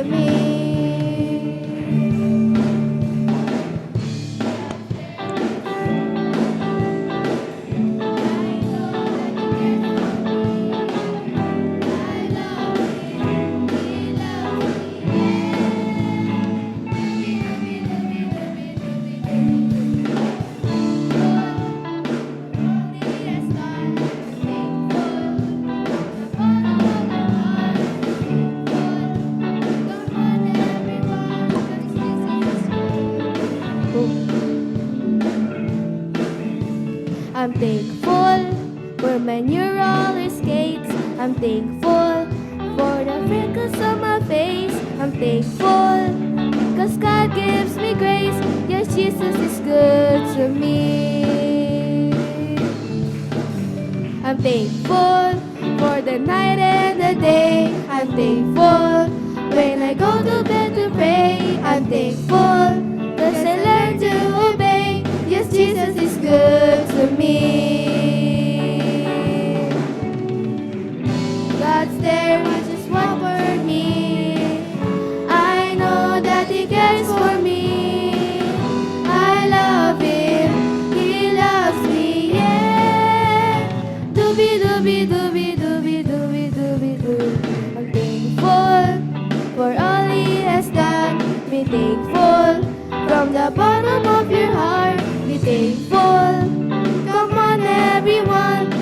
to me. I'm thankful for my new roller skates. I'm thankful for the wrinkles on my face. I'm thankful cause God gives me grace. Yes, Jesus is good to me. I'm thankful for the night and the day. I'm thankful when I go to bed to pray. I'm thankful cause I learn to obey. Yes, Jesus is good to me. God's there, watches over me. I know that He cares for me. I love Him, He loves me, yeah. Doobie doobie doobie doobie doobie doobie doo. I'm thankful for all He has done. Be thankful from the bottom of your heart. Be thankful. Come on, everyone.